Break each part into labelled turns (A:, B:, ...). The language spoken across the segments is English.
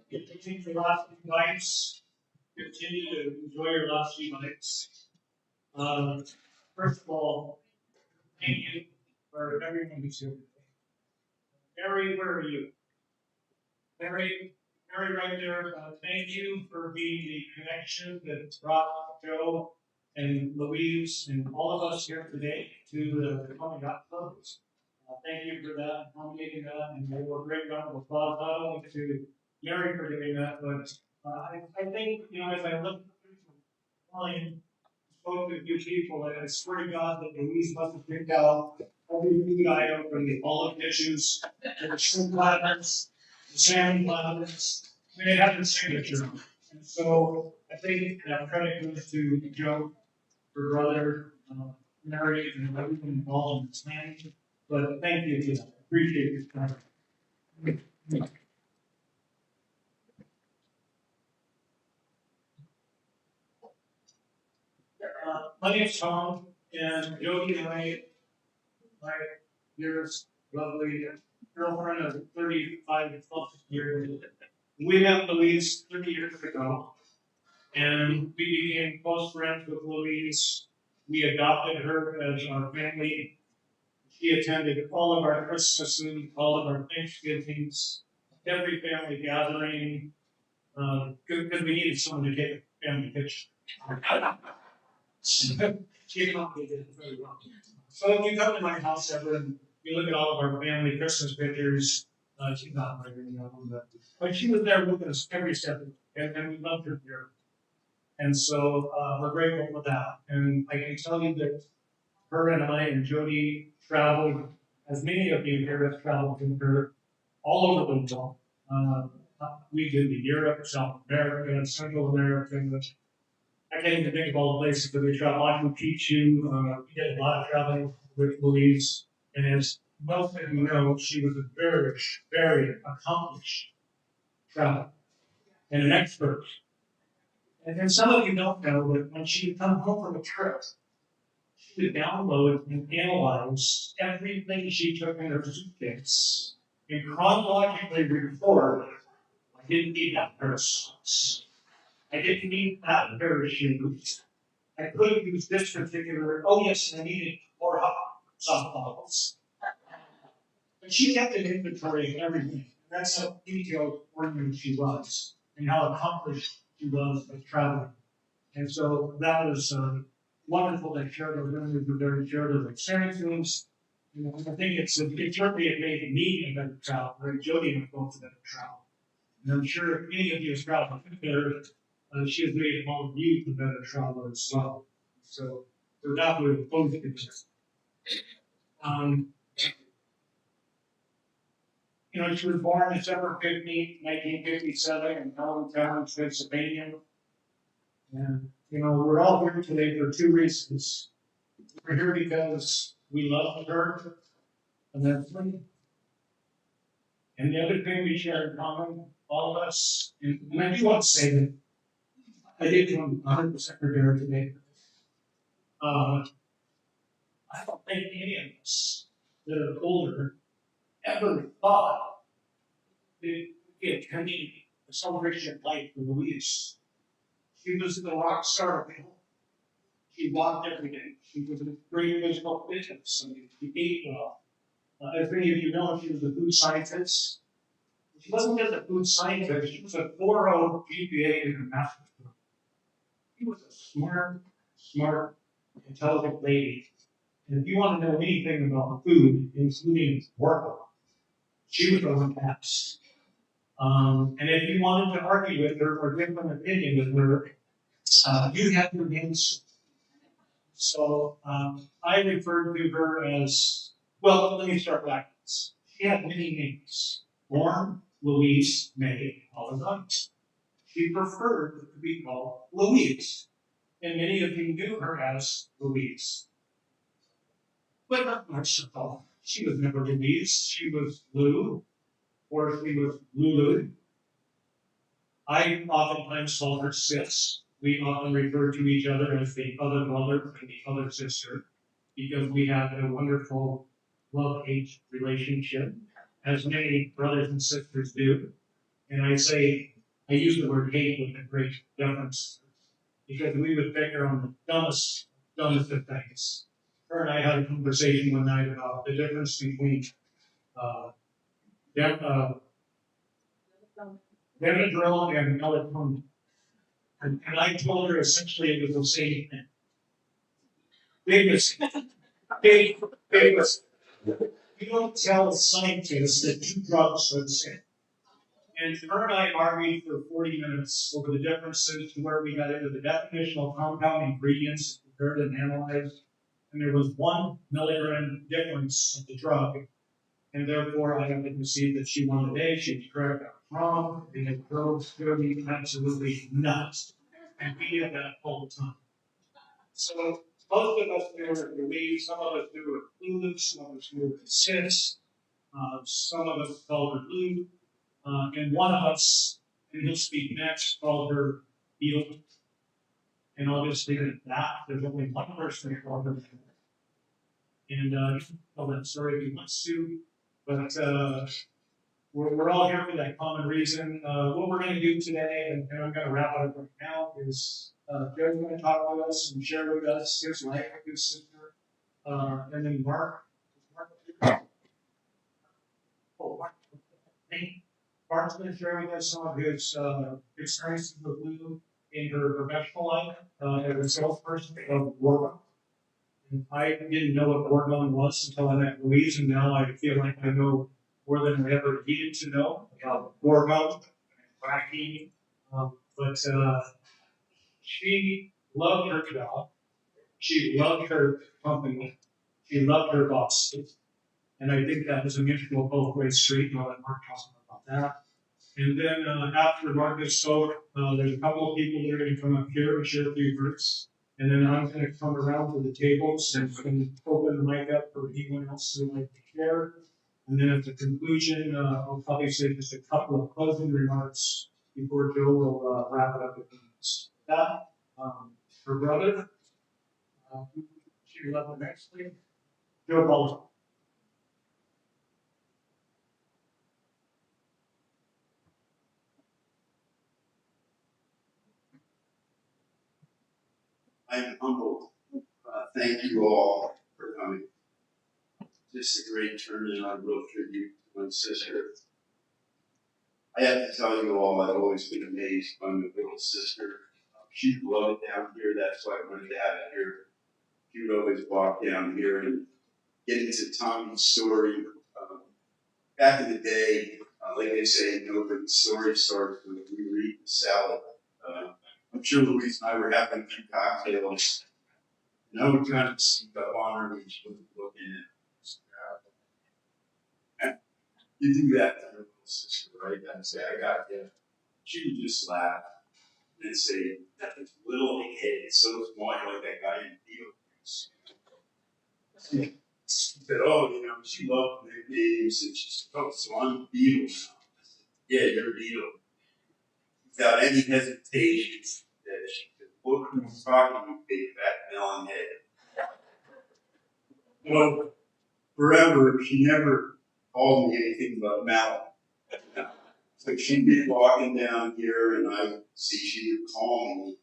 A: Continue your last few nights. Continue to enjoy your last few nights. Um, First of all, thank you for everyone who's here. Mary, where are you? Mary, Mary, right there. Thank you for being the connection that brought Joe and Louise and all of us here today to the Coming Out Club. Thank you for that, nominating that, and we'll do a great round of applause, not only to Mary for doing that, but I think, as I look and spoke to a few people, and I swear to God that Louise must have picked out every food item from the olive dishes, the shrimp platters, the salmon platters. I mean, it had their signature. And so I think credit goes to Joe, her brother, Mary, and everyone involved in this planning. But thank you for that. Appreciate your time. My name's Tom, and Jody and I, my dearest, lovely girlfriend of 35 plus years, we met Louise 30 years ago, and we became close friends with Louise. We adopted her as our family. She attended all of our Christmases, all of our Thanksgivings, every family gathering, because we needed someone to take a family picture. She probably did it very well. So if you come to my house ever and you look at all of our family Christmas pictures, she's not very young, but she was there with us every step, and we loved her here. And so we're grateful for that. And I can tell you that her and I and Jody traveled, as many of you here have traveled with her, all over the world. We did Europe, South America, Central America. I can't even think of all the places that we traveled. Machu Picchu, we did a lot of traveling with Louise. And as most of you know, she was a very, very accomplished traveler and an expert. And then some of you don't know that when she would come home from a trip, she would download and analyze everything she took in her suitcase and chronologically record. I didn't need that pair of socks. I didn't need that pair of shoes. I could have used this particular, oh yes, and I needed more soft bottles. But she kept an inventory of everything. That's how detailed oriented she was and how accomplished she was with traveling. And so that was wonderful that shared those memories with her and shared those experiences. You know, I think it certainly it made me a better traveler, and Jody and I both a better traveler. And I'm sure if any of you have traveled with her, she has made all of you a better traveler as well. So that would both be you know, she was born December 15th, 1957 in Allentown, Pennsylvania. And, you know, we're all here today for two reasons. We're here because we love her immensely. And the other thing we share in common, all of us, and I do want to say that I did come 100% prepared today. I don't think any of us that are older ever thought that we attending a celebration of life for Louise. She was the rock star of it. She walked every day. She was a great physical fitness. I mean, she ate well. As many of you know, she was a food scientist. She wasn't just a food scientist, she was a 4.0 GPA in her master's program. She was a smart, intelligent lady. And if you want to know anything about food, including work, she was the one to ask. And if you wanted to argue with her or give an opinion with her, you had your answer. So I referred to her as, well, let me start backwards. She had many names. Born Louise May Polizzotto. She preferred to be called Louise, and many of you knew her as Louise. But not much at all. She was never Louise. She was Lou, or she was Lulu. I oftentimes call her Sis. We often refer to each other as the other brother and the other sister because we have a wonderful love-hate relationship, as many brothers and sisters do. And I use the word hate with a great deference because we would pick her on the dumbest of things. Her and I had a conversation one night about the difference between uh, Benadryl and melatonin. And I told her essentially it was the same thing. Big mistake. You don't tell scientists that two drugs are the same. And her and I argued for 40 minutes over the differences to where we got into the definition of compound ingredients compared and analyzed. And there was 1 milligram difference of the drug. And therefore, I have to concede that she won the day. She was correct, I was wrong. They had girls going absolutely nuts. And we did that all the time. So most of us knew her Louise, some of us knew her Lulu, some of us knew her Sis, some of us called her Lou, and one of us, and he'll speak next, called her Beal. And I'll just leave it at that. There's only one person who called her. And you can tell that story if you want to, but we're all here for that common reason. What we're going to do today, and I'm going to wrap it up right now, is Joe's going to talk with us and share with us his life with his sister. And then Mark's going to share with us some of his experiences with Lou in her professional life as a salesperson of Warburg. And I didn't know what Warburg was until I met Louise, and now I feel like I know more than I ever needed to know about Warburg and fracking. But she loved her job. She loved her company. She loved her boss. And I think that was a mutual both-way street, and I'll let Mark talk about that. And then after Marcus spoke, there's a couple of people that are going to come up here and share a few groups. And then I'm going to come around to the tables and open the mic up for anyone else who would like to share. And then at the conclusion, I'll probably say just a couple of closing remarks before Joe will wrap it up with these. that. Her brother, she was up next week, Joe Polizzotto.
B: I'm humbled. Thank you all for coming. Just a great turnout, a real tribute to my sister. I have to tell you all, I've always been amazed by my little sister. She loved it down here, that's why I wanted to have it here. She would always walk down here and get into Tommy's story. Back in the day, like they say, the story starts when we were eating salad. I'm sure Louise and I were having a few cocktails. And I would kind of sneak up on her when she was looking at you do that to your little sister, right? And say, I got you. She would just laugh and say, that little head, it's so small, you're like that guy in Beetlejuice. She said, oh, she loved nicknames, and she said, oh, so I'm Beetle now. Yeah, you're Beetle. Without any hesitation, that she could look who's talking to big fat melon head. Well, forever, she never called me anything but Mal. So she'd be walking down here, and I would see she would call me,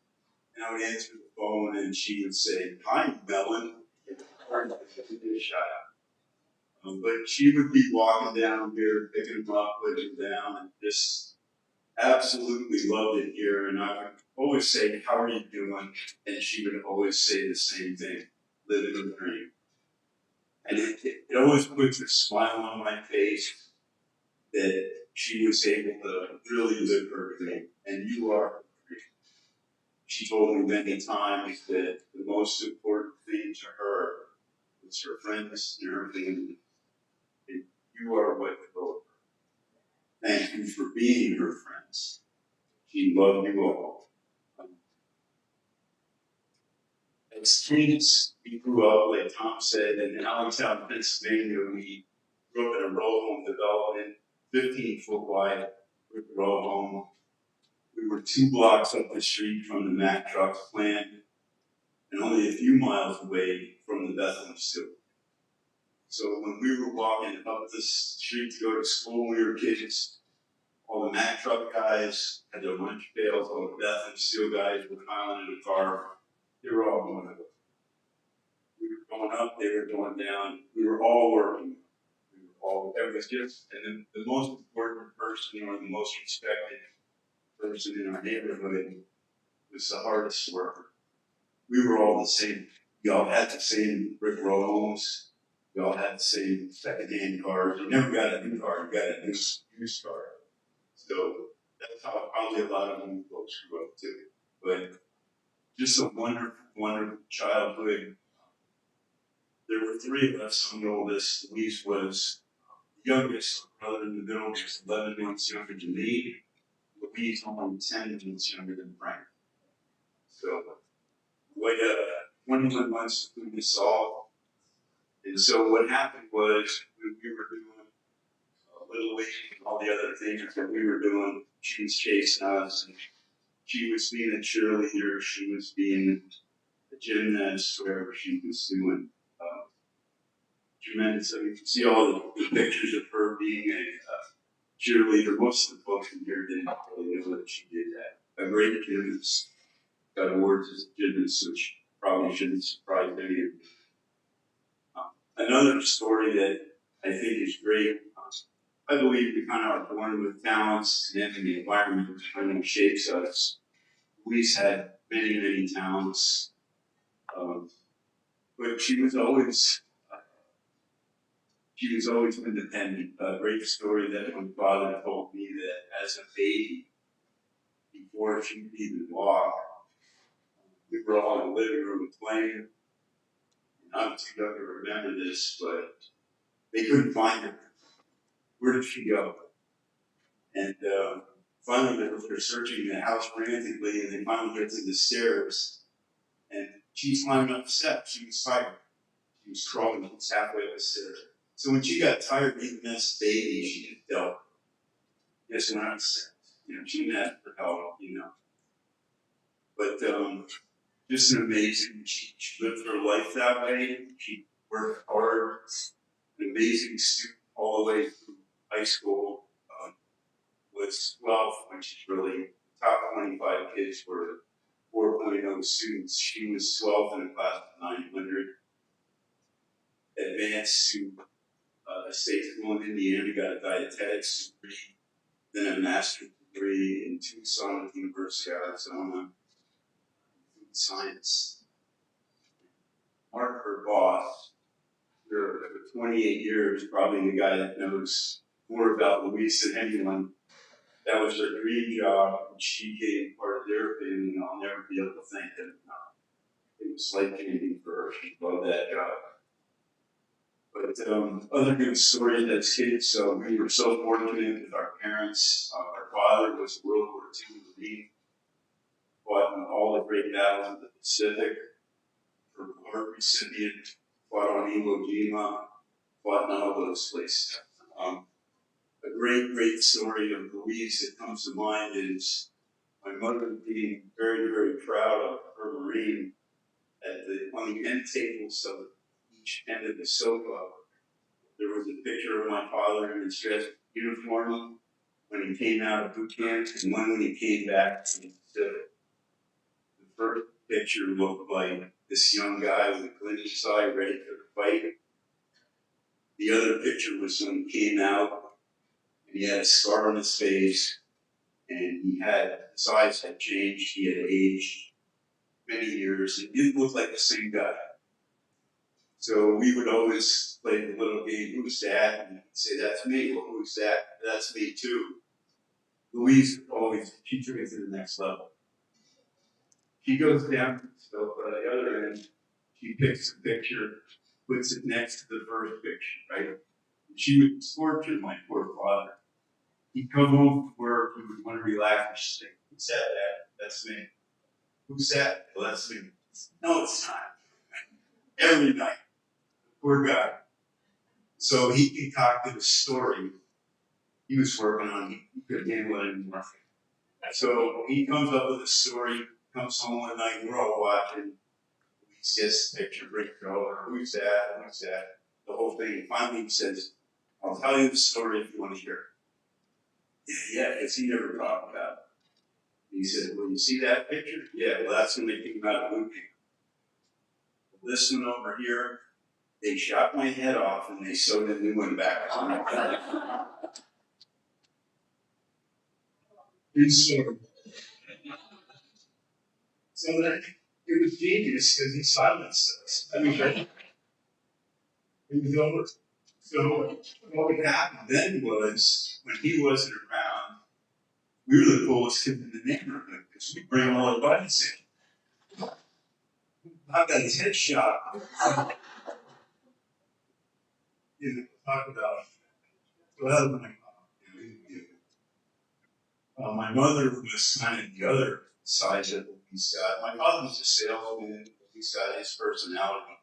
B: and I would answer the phone, and she would say, "Hi, Melon." But she would be walking down here, picking them up, putting them down, and just absolutely loved it here. And I would always say, "How are you doing?" And she would always say the same thing, "Living the dream." And it always puts a smile on my face that she was able to really live her dream. And you are her dream. She told me many times that the most important thing to her was her friends and her family. And you are what drove her. Thank you for being her friends. She loved you all. As kids, we grew up, like Tom said, in Allentown, Pennsylvania. We grew up in a row home development, 15-foot wide row home. We were 2 blocks up the street from the Mack Trucks plant and only a few miles away from the Bethlehem Steel. So when we were walking up the street to go to school when we were kids, all the Mack Truck guys had their lunch pails, all the Bethlehem Steel guys were piling in the car. They were all going up. We were going up, they were going down. We were all working. We were all, everybody's just, and then the most important person or the most respected person in our neighborhood was the hardest worker. We were all the same. We all had the same brick row homes. We all had the same second-hand cars. You never got a new car. You got a used car. So that's how probably a lot of young folks grew up too. But just a wonderful, wonderful childhood. There were 3 of us. I'm the oldest. Louise was the youngest. My brother in the middle was 11 months younger than me. Louise only 10 months younger than Frank. So we had 21 months to do this all. And so what happened was we were doing Little League and all the other things that we were doing. She was chasing us, and she was being a cheerleader. She was being a gymnast, whatever she was doing. Tremendous. I mean, you can see all the pictures of her being a cheerleader. Most of the folks in here didn't really know that she did that. A great gymnast. Got awards as a gymnast, which probably shouldn't surprise any of you. Another story that I think is great. I believe we kind of are born with talents, and then the environment kind of shapes us. Louise had many, many talents, but she was always independent. A great story that my father told me that as a baby, before she could even walk, we were all in the living room playing. I'm too young to remember this, but they couldn't find her. Where did she go? And finally, they're searching the house frantically, and they finally get to the stairs. And she's climbing up the steps. She was tired. She was crawling halfway up the stairs. So when she got tired, even as a baby, she just fell. Just went up the steps. She didn't ask for help, But just an amazing. She lived her life that way. She worked hard. An amazing student all the way through high school. Was 12 when she's really top 25 kids were 4.0 students. She was 12 in a class of 900. Advanced to a state school in Indiana, got a dietetics degree, then a master's degree in Tucson at the University of Arizona, food science. Mark, her boss, for 28 years, probably the guy that knows more about Louise than anyone. That was her dream job, and she became part of their family, and I'll never be able to thank them enough. It was life-changing for her. She loved that job. But other good stories as kids, we were so fortunate with our parents. Our father was a World War II Marine, fought in all the great battles of the Pacific, for war recipient, fought on Iwo Jima, fought in all those places. A great story of Louise that comes to mind is my mother being very, very proud of her Marine. On the end tables of each end of the sofa, there was a picture of my father in his dress uniform when he came out of boot camp, and one when he came back to the Pacific. The first picture looked like this young guy with a glinty eye ready for the fight. The other picture was when he came out, and he had a scar on his face, and his eyes had changed, he had aged many years, and didn't look like the same guy. So we would always play the little game, who's that? And he'd say, that's me. Well, who's that? That's me too. Louise she took it to the next level. She goes down to the other end, she picks a picture, puts it next to the first picture, right? And she would torture my poor father. He'd come home from work, he would want to relax, she'd say, who's that, Dad? That's me. Who's that? Well, that's me. No, it's not. Every night. Poor guy. So he concocted a story he was working on. He couldn't handle it anymore. So he comes up with a story, comes home one night, we're all watching. He gets the picture, break it over. Who's that? Who's that? The whole thing. And finally he says, I'll tell you the story if you want to hear it. Yeah, because he never talked about it. He said, well, you see that picture? Yeah, well, that's when they came out of boot camp. This one over here, they shot my head off and they sewed a new one back on my head. Good story. So that it was genius because he silenced us. I mean, it was over. So what would happen then was when he wasn't around, we were the coolest kids in the neighborhood because we bring all our buddies in. I got his head shot. Talk about well, my mother was kind of the other side of Louise got. My father was a salesman. He's got his personality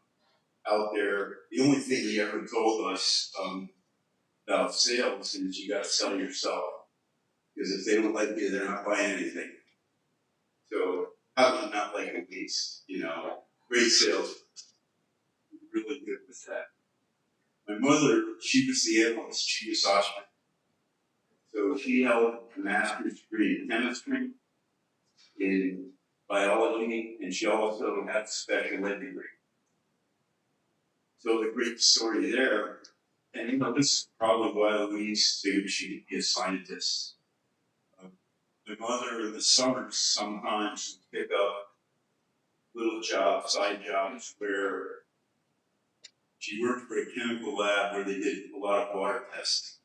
B: out there. The only thing he ever told us about sales is you got to sell yourself. Because if they don't like you, they're not buying anything. So how do you not like Louise? Great sales. Really good with that. My mother, she was the analyst. She was Austrian. So she held a master's degree in chemistry, in biology, and she also had a special ed degree. So the great story there, and this is probably why Louise too, she could be a scientist. My mother in the summers sometimes would pick up little jobs, side jobs, where she worked for a chemical lab where they did a lot of water testing.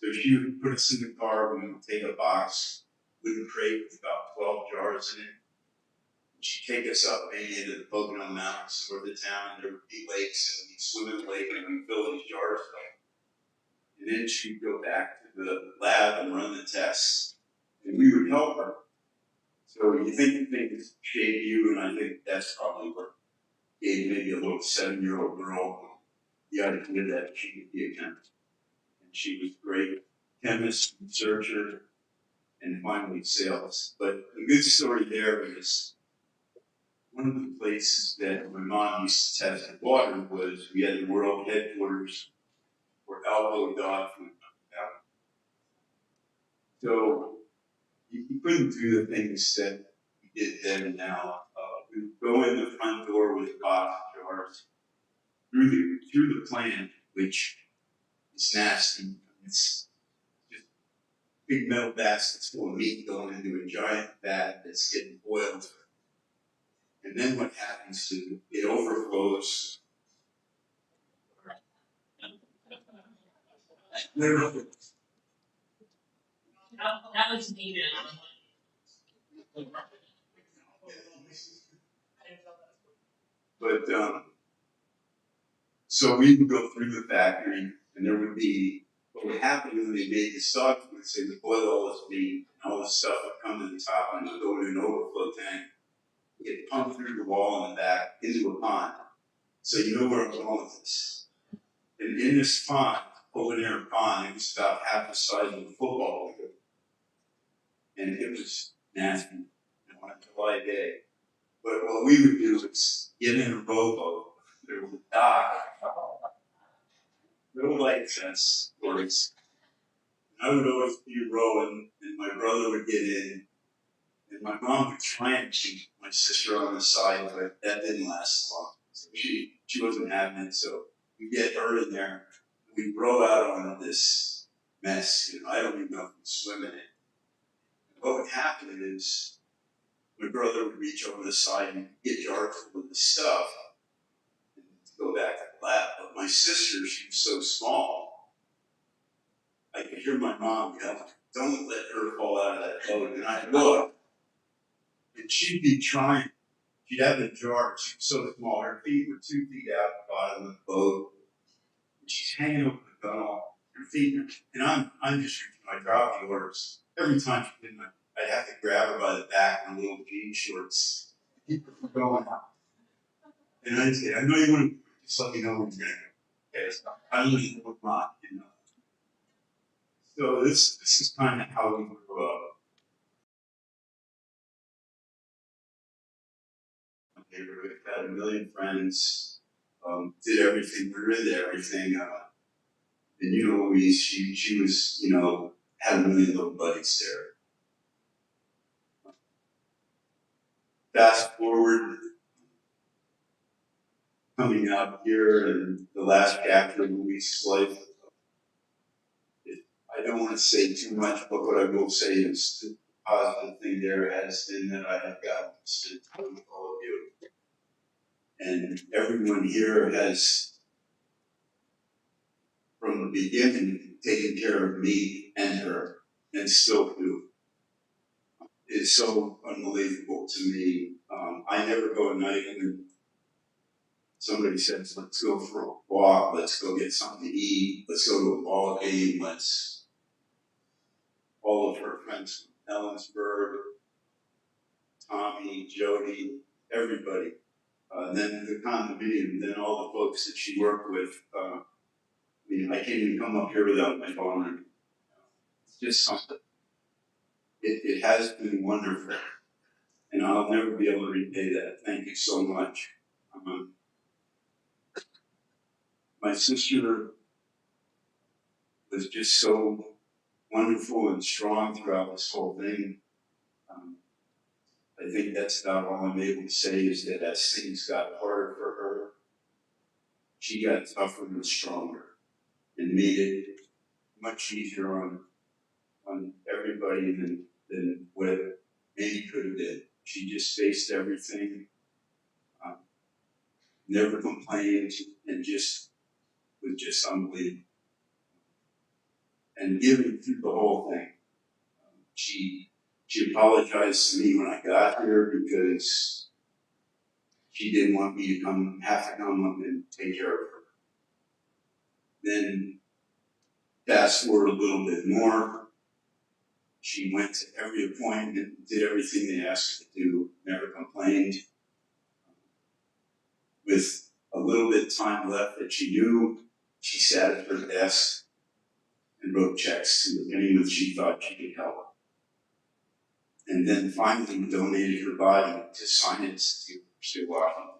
B: So she would put us in the car, we would take a box, wooden crate with about 12 jars in it. And she'd take us up maybe into the Pocono Mountains or the town, and there would be lakes, and we'd swim in the lake and we'd fill these jars up. And then she'd go back to the lab and run the tests. And we would help her. So you think things shape you, and I think that's probably what gave maybe a little 7-year-old girl the idea that she could be a chemist. And she was a great chemist, researcher, and finally sales. But the good story there is one of the places that my mom used to test the water was we had the world headquarters for elbow dog food. So you couldn't do the things that we did then and now. We would go in the front door with box jars through the plant, which is nasty. It's just big metal baskets full of meat going into a giant vat that's getting boiled. And then what happens is it overflows. Literally.
A: That was me now.
B: But so we would go through the factory, and there would be what would happen when they made the stock. Would say the boil all this meat, and all this stuff would come to the top, and it would go into an overflow tank, get pumped through the wall in the back into a pond. So you know where I'm going with this. And in this pond, open air pond, it was about half the size of a football field, and it was nasty on a July day. But what we would do is get in a rowboat. There was a dock, no light fence, boards. I would always be rowing, and my brother would get in, and my mom would try and keep my sister on the side, but that didn't last long. So she wasn't having it, so we get her in there, and we row out onto this mess. I don't even know if we swim in it. And what would happen is my brother would reach over the side and get jars full of the stuff and go back to the lab. But my sister, she was so small, I could hear my mom yell, "Don't let her fall out of that boat." And I'd look, and she'd be trying. She'd have the jar, she was so small, her feet were 2 feet out the bottom of the boat. And she's hanging over the gunnel, her feet, and I'm just reaching my drop the orders. Every time she did, I'd have to grab her by the back in little jean shorts, keep her from going out. And I'd say, "I know you want to, just let me know when you're going to go." Okay, so I don't even know what not. So this is kind of how we grew up. We had a million friends, did everything, we were into everything. And Louise, she was, had a million little buddies there. Fast forward, coming out here and the last chapter of Louise's life. I don't want to say too much, but what I will say is the positive thing there has been that I have gotten to spend time with all of you. And everyone here has, from the beginning, taken care of me and her, and still do. It's so unbelievable to me. I never go at night when somebody says, "Let's go for a walk, let's go get something to eat, let's go to a ball game, all of her friends from Ellensburg, Tommy, Jody, everybody. Then the condominium, then all the folks that she worked with. I can't even come up here without my phone. It's just something. It has been wonderful, and I'll never be able to repay that. Thank you so much. My sister was just so wonderful and strong throughout this whole thing. I think that's about all I'm able to say is that as things got harder for her, she got tougher and stronger and made it much easier on everybody than what it maybe could have been. She just faced everything, never complained, and was just unbelievable. And giving through the whole thing. She apologized to me when I got here because she didn't want me to have to come up and take care of her. Then fast forward a little bit more. She went to every appointment, did everything they asked her to do, never complained. With a little bit of time left that she knew, she sat at her desk and wrote checks to anyone she thought she could help. and then finally donated her body to science to University of Washington.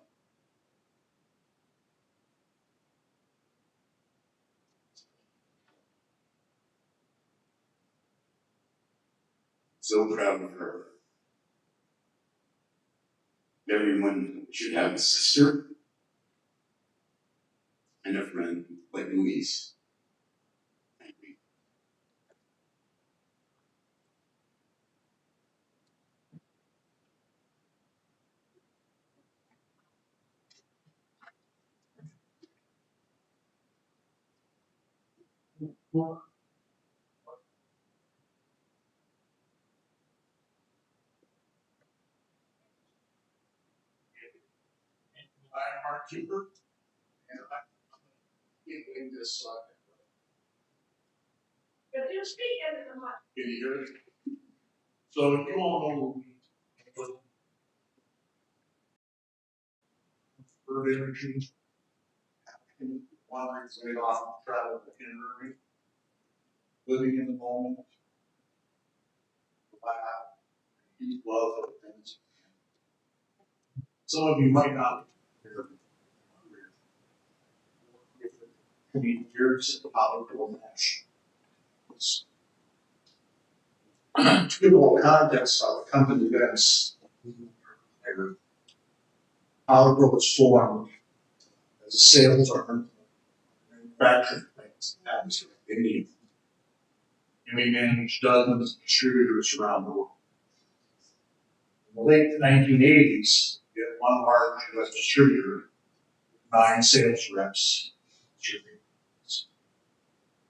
B: So proud of her. Everyone should have a sister and a friend like Louise. Thank you.
A: I'm Mark Cooper, and I'm giving this slide. Can you hear me? So you all know urban energy, wandering its way off, travel itinerary, living in the moment, laugh, eat, love, other things. Some of you might not hear 20 years at the Hollywood Match. To give a little context of the company events, Hollywood was formed as a sales arm, manufacturing plants in Atmosphere, India. And we managed dozens of distributors around the world. In the late 1980s, we had one large U.S. distributor, 9 sales reps.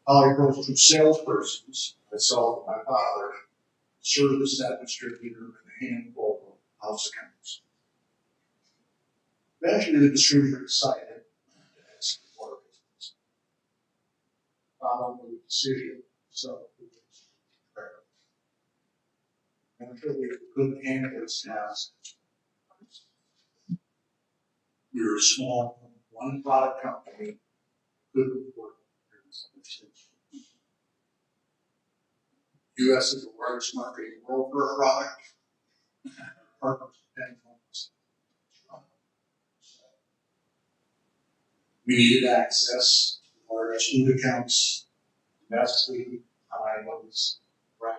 A: Hollywood's two salespersons, myself and my father, served as that distributor in a handful of house accounts. Eventually, the distributor decided to exit the business. Following the decision, so and until we couldn't handle this task, we were a small, one product company, couldn't work. U.S. is the largest market in the world for a product. Partners depend on us. We needed access to large food accounts, domestically, islands, right?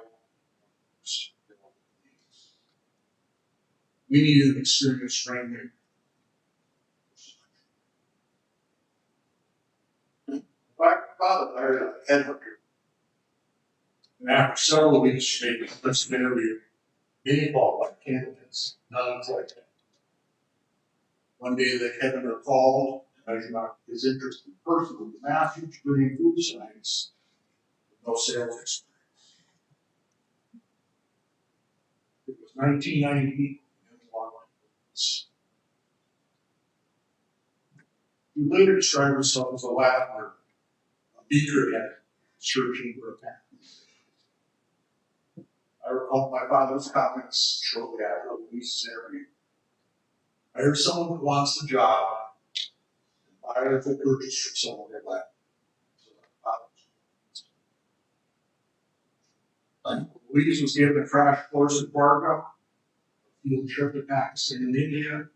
A: We needed an experienced trainer. My father hired a headhunter. And after several weeks, they let's interview many qualified candidates, none selected. One day the headhunter called, measured out his interest in person with a master's degree in food science, with no sales experience. It was 1990 and he later described himself as a Latin, a beakerhead, searching for a path. I recall my father's comments shortly after Louise's interview. I heard someone who wants the job, and buyer the purchase from someone that left. Louise was given a crash course at Fargo, a field trip to Pakistan and India.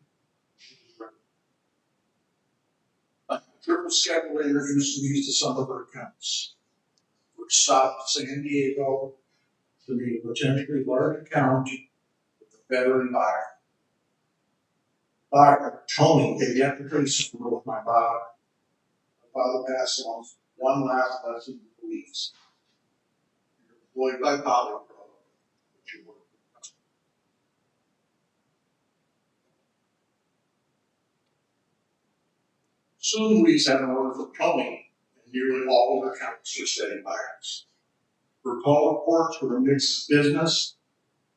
A: A trip was scheduled to introduce Louise to some of her accounts. We stopped in San Diego to meet a potentially large account with a veteran buyer. Tony had yet to place with my father. My father passed on one last lesson to Louise. You're employed by father, but you work. Soon Louise had an order for plumbing, and nearly all of her accounts were steady buyers. Her call reports were a mix of business,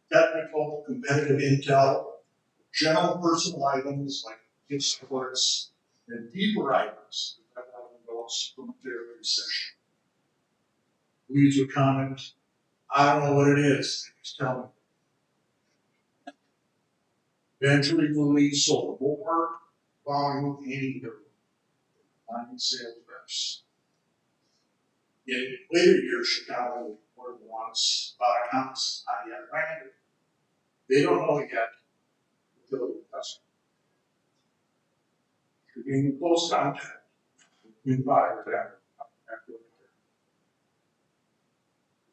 A: technical, competitive intel, general personal items like gift sports, and deeper items that results from a fair recession. Louise would comment, I don't know what it is, just tell me. Eventually, Louise sold more volume than any of her 9 sales reps. In later years, she got more than once about accounts I yet landed.
C: They don't know it yet until it does. You're being in close contact with fire after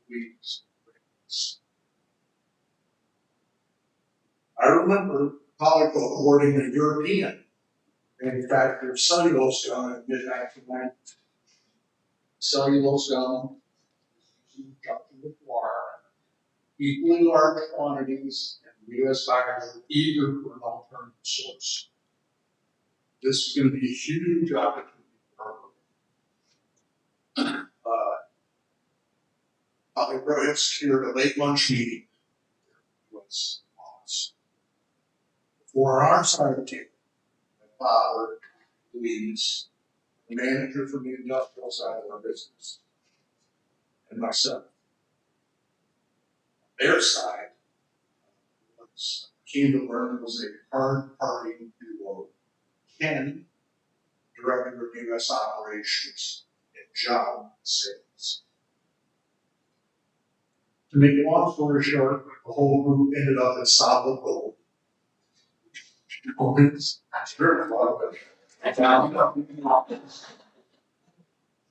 C: weeks. I remember Polyco awarding a European manufacturer of cellulose gum in mid-1990s. Cellulose gum is conducted with water, equally large quantities, and the U.S. buyers were eager for an alternative source. This is going to be a huge opportunity for Polyco had secured a late lunch meeting with us. For our side of the table, my father, Louise, the manager for the industrial side of our business, and myself. Their side came to learn was a hard party duo. Ken, director of U.S. operations, and John, sales. To make a long story short, the whole group ended up at solid gold.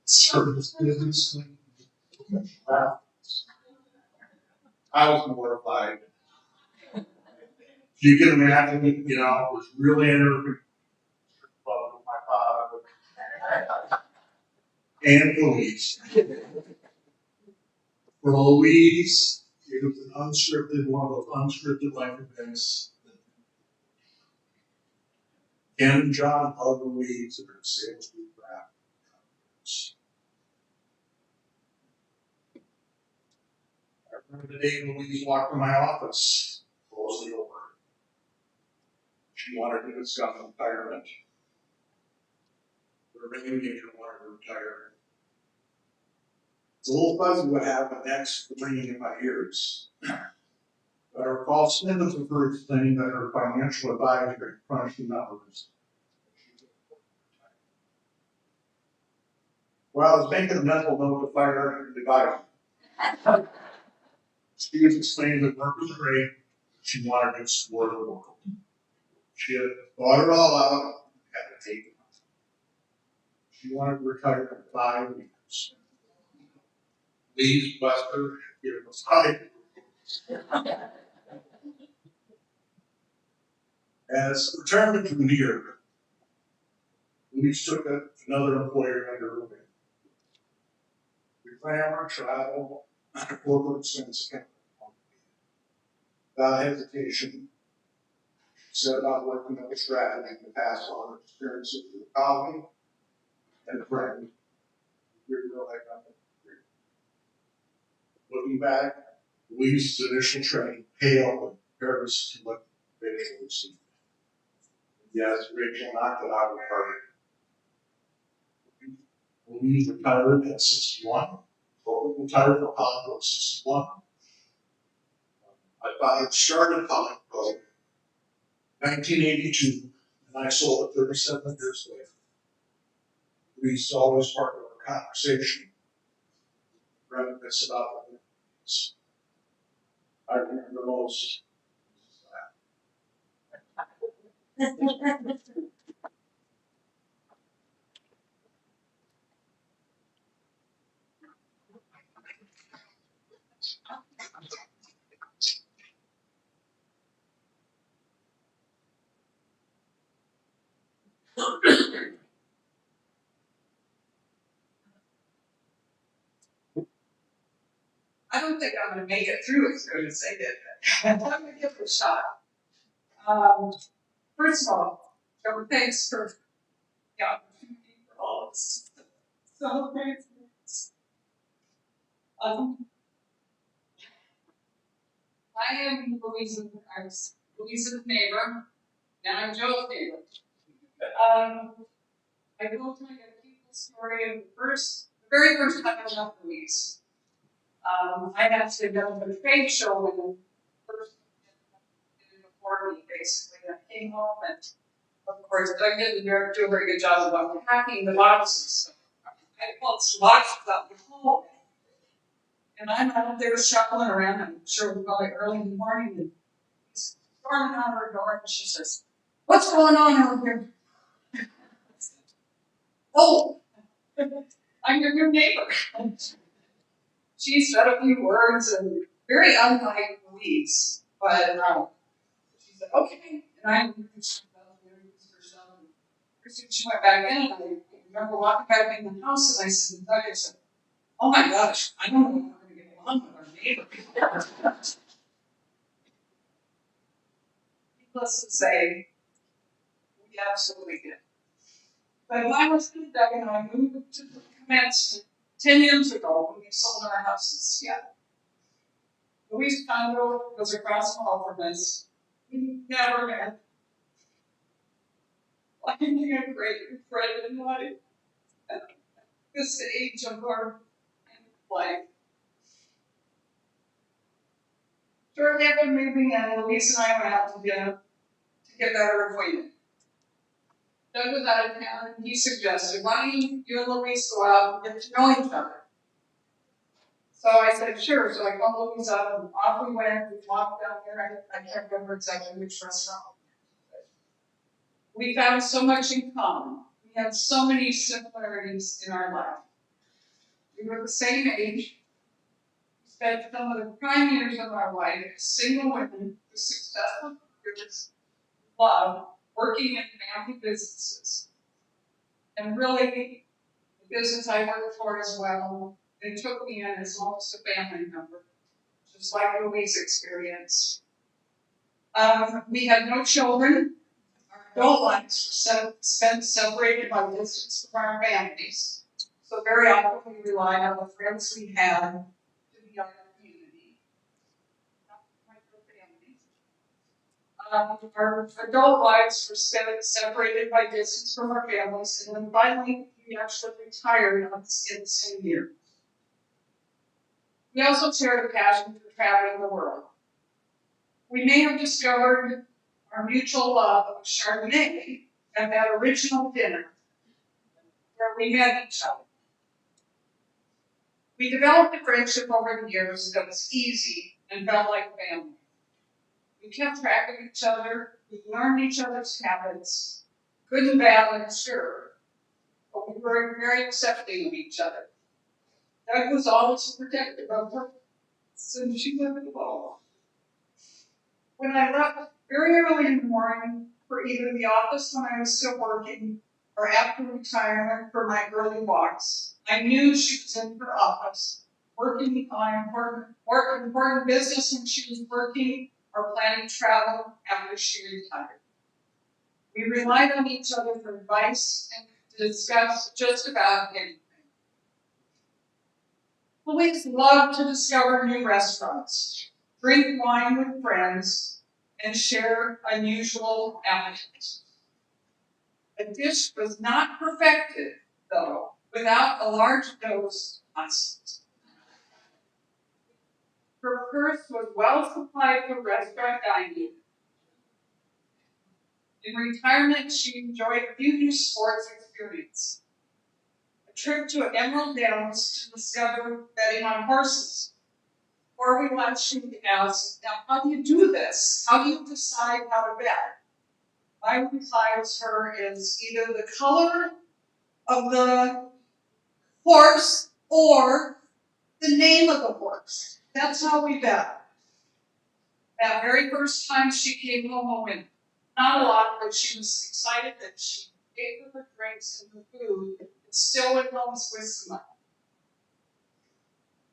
C: Service business. I was mortified. You can imagine, it was really enervating. My father and Louise. For Louise, it was an unscripted, one of those unscripted life events. Ken and John of Louise are sales craft. I remember the day Louise walked in my office, closed the door. She wanted to discuss retirement. The remaining major wanted to retire. It's a little fuzzy what happened next, ringing in my ears. But I recall snippets of her explaining that her financial advisor crunched the numbers. Well, I was making a mental note to fire her advisor. She was explaining that work was great. She wanted to explore the world. She had thought it all out, had to take it. She wanted to retire in 5 years. Louise Buster, give us 5 years. As retirement drew near, Louise took another employer under her wing. We glamour, travel, corporate expense account. Without hesitation, she set about working up a strategy to pass on her experiences to a colleague and a friend. Looking back, Louise's initial training paled in comparison to what Rachel received. Yes, Rachel knocked it out of the park. Louise retired at 61. Both retired for Polyco at 61. My father started Polyco in 1982, and I sold it 37 years later. Louise is always part of our conversation. Reminisce about the things I remember most.
D: I don't think I'm going to make it through as good as they did. I'm going to give it a shot. First of all, Joe, thanks for the opportunity for all of us to celebrate this. I am Louise's neighbor, and I'm Joe's neighbor. I will tell you a people story of the very first time I met Louise. I had to go to the trade show when the first did it before me, basically. I came home and, of course, I didn't do a very good job of unpacking the boxes. So I pulled some boxes out in the hallway. And I'm out there shuffling around. I'm sure it was probably early in the morning. And storming out of her door and she says, "What's going on out here?" "Oh, I'm your new neighbor." She said a few words and very unlike Louise, but she said, "Okay." And I introduced herself. Pretty soon she went back in, and I remember walking back in the house, and I said to Doug, I said, "Oh my gosh, I don't know if we're going to get along with our neighbor." Needless to say, we absolutely did. But when I was with Doug and I moved to the commencement 10 years ago when we sold our house in Seattle. Louise condo was across the hall from us. We never met. Finding a great friend in life at this age of our life. Shortly after moving in, Louise and I went out to dinner to get better acquainted. Doug was out of town and he suggested, "Why don't you and Louise go out and get to know each other?" So I said, "Sure." So I called Louise up and off we went. We walked down there. I can't remember exactly which restaurant. We found so much in common. We had so many similarities in our life. We were the same age. We spent some of the prime years of our life as single women with successful careers, love, working in family businesses. And really, the business I worked for as well, they took me in as almost a family member, just like Louise experienced. We had no children. Our adult lives were spent separated by distance from our families. So very often we relied on the friends we had to be our community, not quite our families. Our adult lives were spent separated by distance from our families, and then finally we actually retired in the same year. We also shared a passion for traveling the world. We may have discovered our mutual love of Chardonnay at that original dinner where we met each other. We developed a friendship over the years that was easy and felt like family. We kept track of each other, we learned each other's habits, good and bad, I'm sure, but we were very accepting of each other. Doug was always protective of her, so she never alone. When I left very early in the morning for either the office when I was still working or after retirement for my early walks, I knew she was in her office, working on important business when she was working or planning travel after she retired. We relied on each other for advice and to discuss just about anything. Louise loved to discover new restaurants, drink wine with friends, and share unusual appetites. A dish was not perfected, though, without a large dose of mustard. Her purse was well supplied for restaurant dining. In retirement, she enjoyed a few new sports experiences. A trip to Emerald Downs to discover betting on horses. Before we went, she asked, "Now, how do you do this? How do you decide how to bet?" My reply to her is either the color of the horse or the name of the horse. That's how we bet. That very first time she came home a winner. Not a lot, but she was excited that she paid for the drinks and the food and still went home with some money.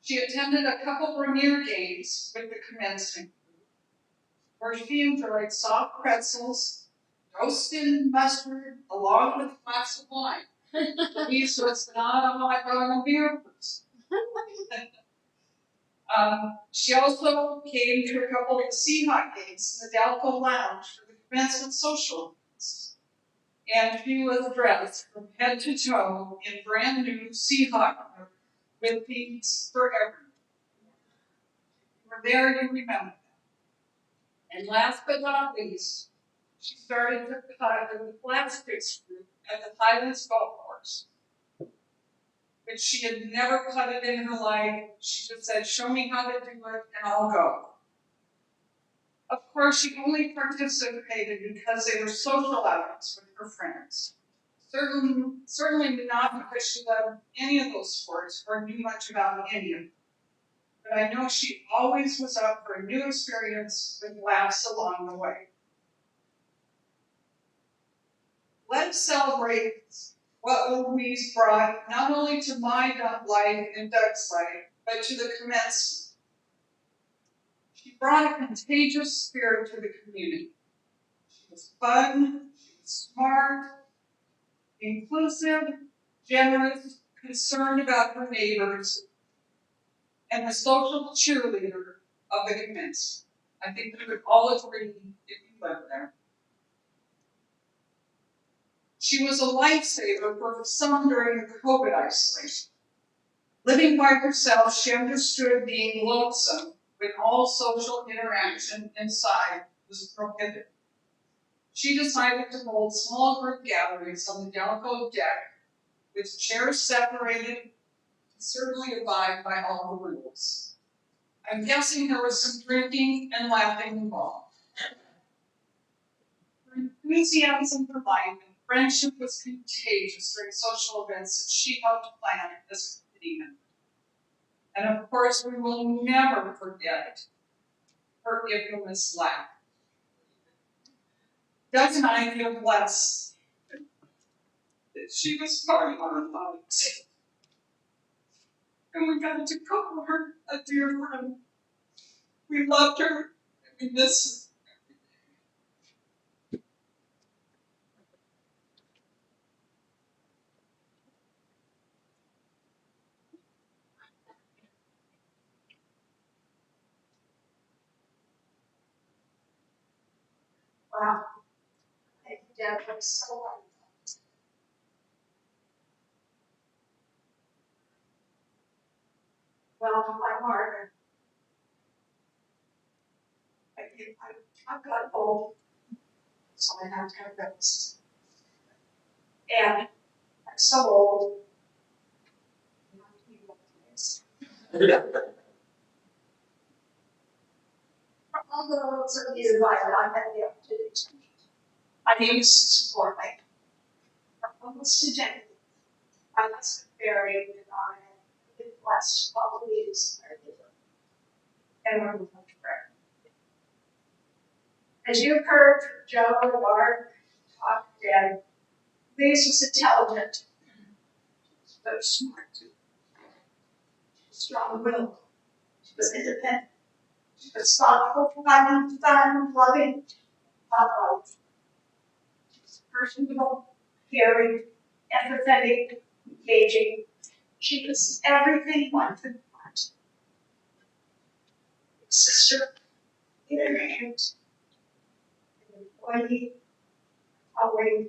D: She attended a couple Rainier games with the commencement group, where she enjoyed soft pretzels, roasted mustard, along with a glass of wine. Louise was not a beer person. She also came to a couple of Seahawk games in the Delco Lounge for the commencement social events. And she was dressed from head to toe in brand new Seahawk gear with themes for everyone. You were there, you remember that. And last but not least, she started to cut with the plastics group at the Highlands Golf Course, which she had never cut it in her life. She just said, "Show me how to do it and I'll go." Of course, she only participated because they were social outings with her friends. Certainly not because she loved any of those sports or knew much about any of them. But I know she always was up for a new experience with laughs along the way. Let's celebrate what Louise brought not only to my life and Doug's life, but to the commencement. She brought a contagious spirit to the community. She was fun, she was smart, inclusive, generous, concerned about her neighbors, and the social cheerleader of the commencement. I think we would all agree if you lived there. She was a lifesaver for some during the COVID isolation. Living by herself, she understood being lonesome when all social interaction inside was prohibited. She decided to hold small group gatherings on the Delco deck with chairs separated to certainly abide by all the rules. I'm guessing there was some drinking and laughing involved. Her enthusiasm for life and friendship was contagious during social events that she helped plan as a committee member. And of course, we will never forget her infamous laugh. Doug and I feel blessed that she was part of our lives. And we got to call her a dear friend. We loved her and we miss her. Wow. Thank you, Deb. That was so wonderful. Well, my Margaret, I've got old, so I have to have rest. And I'm so old. For all those of you who I've had the opportunity to meet, my name is Susan Gorley. For almost a decade, I was buried and I have been blessed while Louise and we're moving to prayer. As you've heard from Joe and Mark talk again, Louise was intelligent, but smart. She was strong-willed. She was independent. She was thoughtful, fun, loving, thoughtful. She was personable, caring, empathetic, engaging. She was everything one could want. A sister, an aunt, an employee, a way,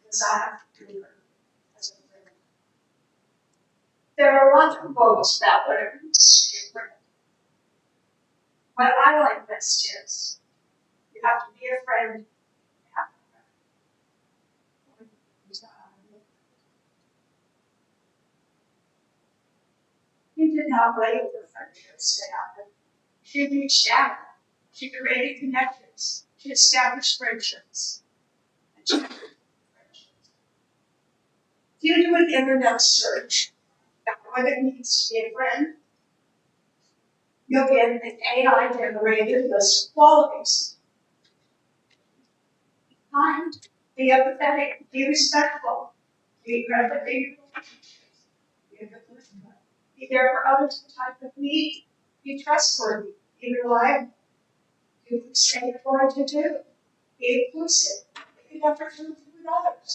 D: as I have to do her as a friend. There are a lot of quotes about what it means to be a friend. What I like best is, you have to be a friend, you have to be a friend. He did not wait for friendships to happen. She reached out. She created connections. She established friendships. And she created friendships. If you do an internet search about what it means to be a friend, you'll get an AI-generated list of qualities. Be kind, be empathetic, be respectful, be credible, be there for others in time of need, be trustworthy, be reliable, do what you say you're going to do, be inclusive, make an effort to improve others,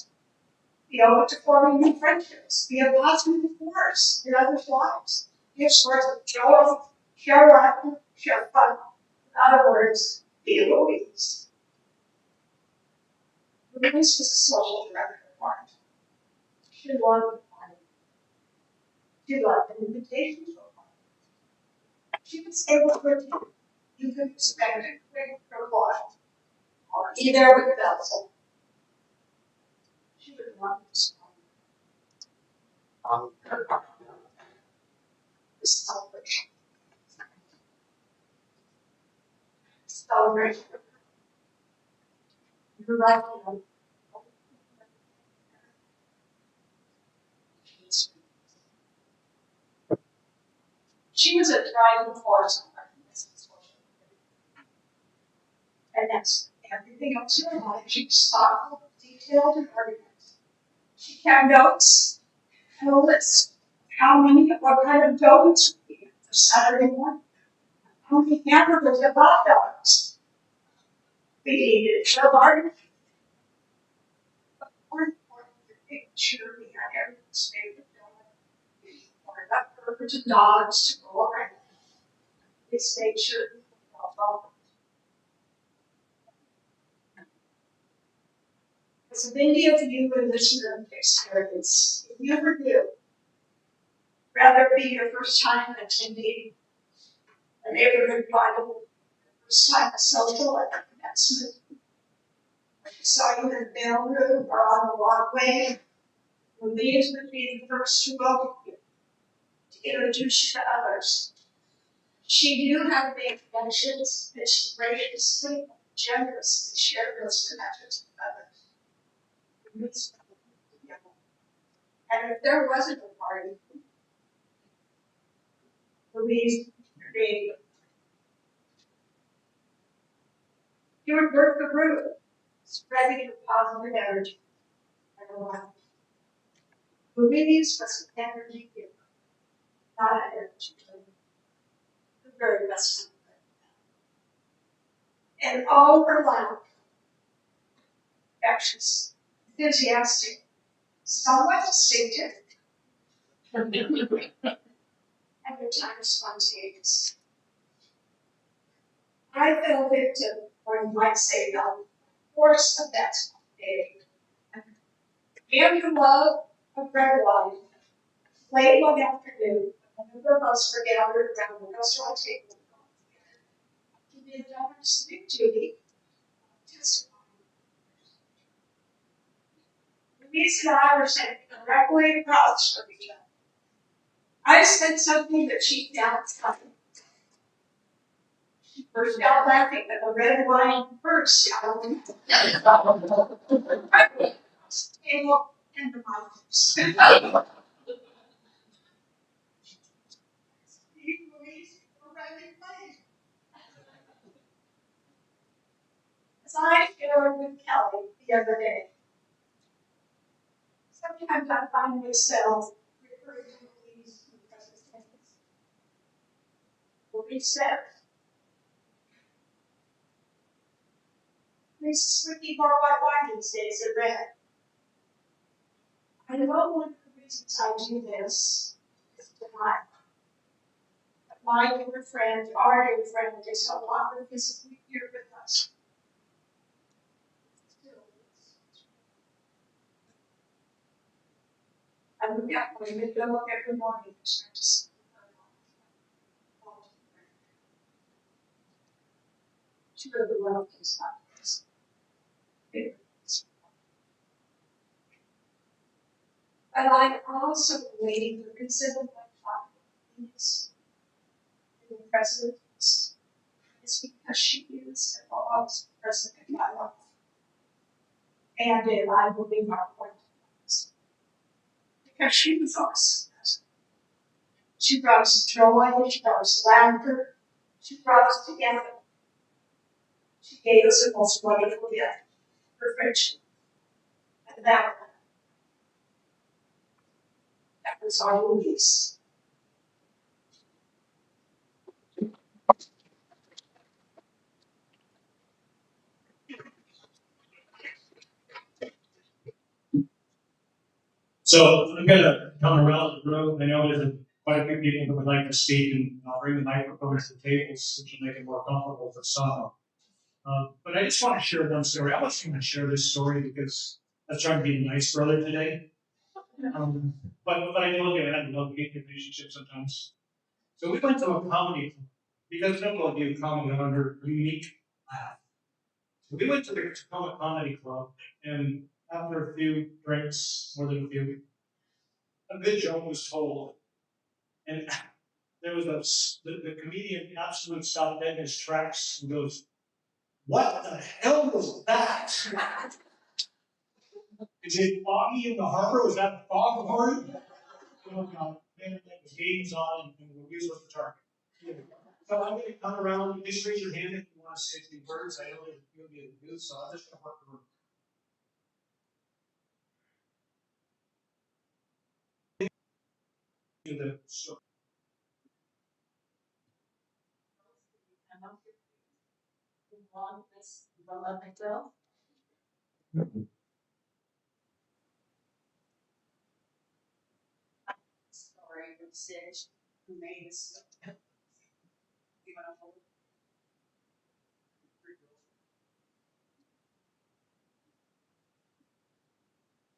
D: be open to forming new friendships, be a positive force in others' lives, be a source of joy, share laughter, share fun. In other words, be a Louise. Louise was a social director at heart. She loved fun. She loved an invitation to a party. She was able to attend. You could expect a quick reply or be there with Belsel. She would love this celebration.
E: celebration. You're right. She was a driving force on our business. And that's everything else in her life. She was thoughtful, detailed, and organized. She kept notes and a list. How many, what kind of donuts we eat for Saturday morning? How many hamburgers and hot dogs we ate at the garden? But more important, making sure we had everyone's favorite donut. Or enough burgers and dogs to go around. This made sure people felt welcome. As many of you in this room experience, if you ever do, rather be your first time attending a neighborhood Bible, first time a social at a commencement, or you saw you in the mailroom or on the walkway, Louise would be the first to welcome you, to introduce you to others. She knew how to make connections, and she graciously and generously shared those connections with others. And if there wasn't a party, Louise created. You would work the room, spreading the positive energy around. Louise was an energy giver, not an energy giver. The very best. And all her life, anxious, enthusiastic, somewhat distinctive, and at times spontaneous. I fell victim, or you might say the force of that spontaneity. And the love of red wine, late one afternoon, a number of us were gathered around the restaurant table. He did not speak to me, testifying. Louise and I were sitting directly across from each other. I said something that she found funny. She burst out laughing at the red wine first out. Table and the mics. As I shared with Kelly the other day, sometimes I find myself referring to Louise in the present tense. Louise said, Louise is looking more white wine these days than red. I know one of the reasons I do this is to hide. My dear friend, our dear friend, is no longer physically here with us. I look out my window every morning and start to see her. She really well thinks about this. But I'm also waiting for considerable confidence in the present is because she is and always present in my life. And in I believe our point because she was always present. She brought us joy, she brought us laughter, she brought us together. She gave us the most wonderful gift, perfection. And that was our Louise.
A: So I'm gonna come around the room. I know there's quite a few people who would like to speak, and I'll bring the microphone to the tables, which will make it more comfortable for some. But I just want to share one story. I was going to share this story because I was trying to be a nice brother today. But I do get a love-hate relationship sometimes. So we went to a comedy club because people do comedy under unique laugh. So we went to the Tacoma Comedy Club, and after a few drinks, more than a few, a good joke was told. And there was the comedian absolutely stopped dead in his tracks and goes, What the hell was that? Is it foggy in the harbor? Was that the fog horn? Oh, God. Man, like the game's on and Louise was the target. So I'm gonna come around, just raise your hand if you want to say a few words. I know that you'll be able to do so. I'm just gonna work through the story.
E: Story of Sid, who made this. You wanna hold it?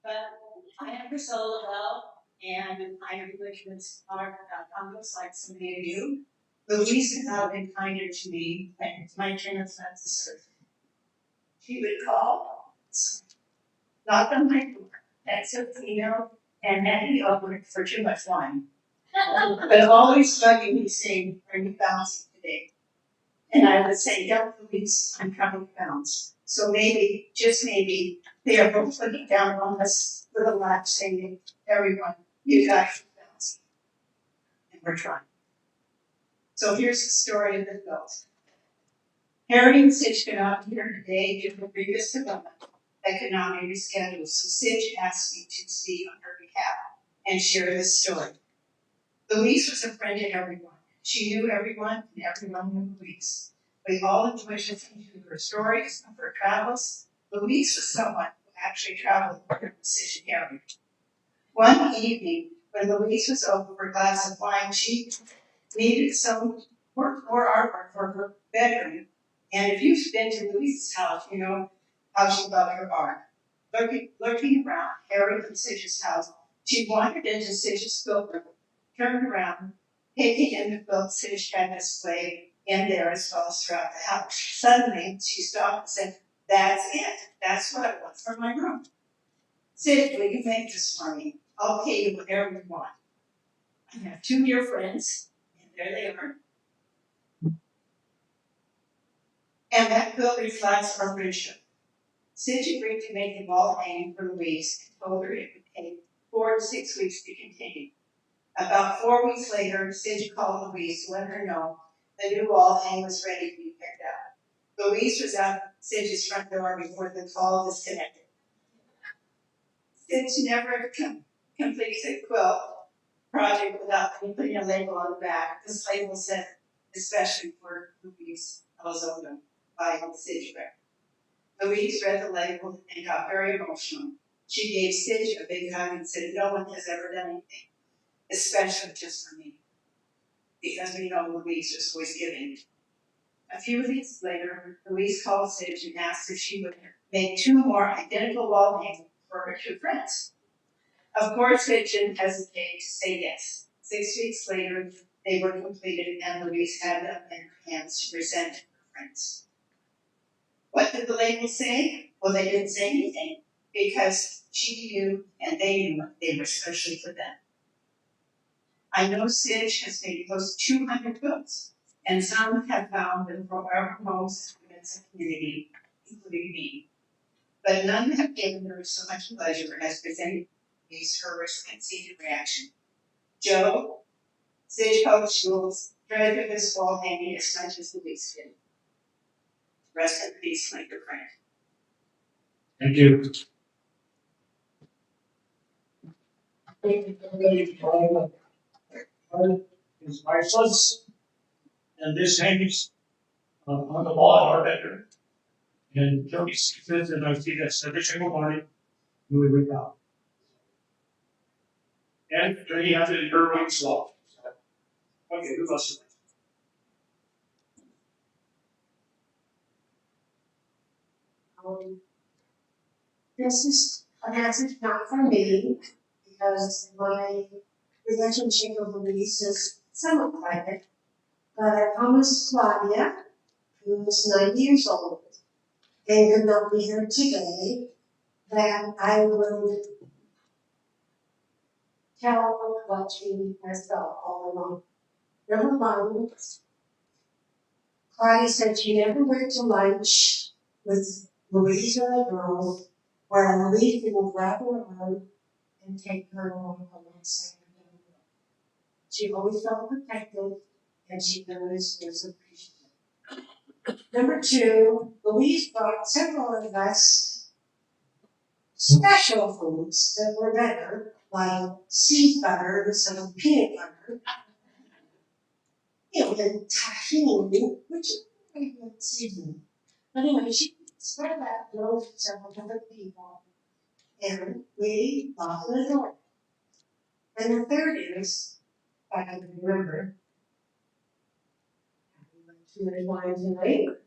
E: But I am Priscilla Lavelle, and I am Richmond's looks like somebody of you. Louise has now been kinder to me, and it's my chance not to serve. She would call, knock on my door, text a female, and hand me over for too much wine. But always bugging me saying, "Are you bouncing today?" And I would say, "Yeah, Louise, I'm coming to bounce." So maybe, just maybe, they are both looking down on us with a laugh saying, "Everyone, you guys are bouncing." And we're trying. So here's the story of the goat. Harry and Sitch got out here today due to a previous development that could not be rescheduled. So Sitch asked me to speak on her behalf and share this story. Louise was a friend to everyone. She knew everyone and everyone knew Louise. We all enjoyed listening to her stories of her travels. Louise was someone who actually traveled with Sitch and Harry. One evening, when Louise was over for a glass of wine, she needed some work or artwork for her bedroom. And if you've been to Louise's house, you know how she loved her art. Lurking around Harry and Sitch's house, she wandered into Sitch's quilt room, turned around, taking in the quilt Sitch had displayed in there as well as throughout the house. Suddenly, she stopped and said, "That's it. That's what I want for my room. Sitch, will you make this for me? I'll pay you whatever you want. I have 2 dear friends, and there they are. And that quilt reflects our friendship." Sitch agreed to make the wall hanging for Louise and told her it would take 4 to 6 weeks to continue. About 4 weeks later, Sitch called Louise to let her know the new wall hang was ready to be picked up. Louise was out Sitch's front door before the call disconnected. Sitch never completes a quilt project without putting a label on the back. This label said, "Especially for Louise Polizzotto" by Sitch. Louise read the label and got very emotional. She gave Sitch a big hug and said, "No one has ever done anything, especially just for me." Because we know Louise was always giving. A few weeks later, Louise called Sitch and asked if she would make 2 more identical wall hangings for her 2 friends. Of course, Sitch didn't hesitate to say yes. 6 weeks later, they were completed and Louise had them in her hands to present to her friends. What did the label say? Well, they didn't say anything because she knew and they knew they were especially for them. I know Sitch has made close to 200 quilts, and some have found them from our homes and community, including me. But none have given her so much pleasure as presenting these her conceited reaction. Joe, Sitch Public Schools, treasured this wall hanging as much as Louise did. Rest in peace, my good friend.
A: Thank you. Everybody, is priceless, and this hangs on the wall in our bedroom. And Jody sees it, and I see this every single morning when we wake up. And Jody has it in her own slow. Okay, who else?
E: This is a message not from me, because my relationship with Louise is somewhat private. But I promised Claudia, who is 90 years old and could not be here today, that I would tell her what she has felt all along. Number one, Claudia said she never went to lunch with Louise or the girls where Louise would grab her arm and take her along alongside her. She always felt protected and she always was appreciative. Number two, Louise brought several of us special foods that were better, like sea butter instead of peanut butter. And tahini, which is pretty good seasoning. But anyway, she spread that loaf for several hundred people, and we bought the door. And the third is, if I can remember, too many wines and labor.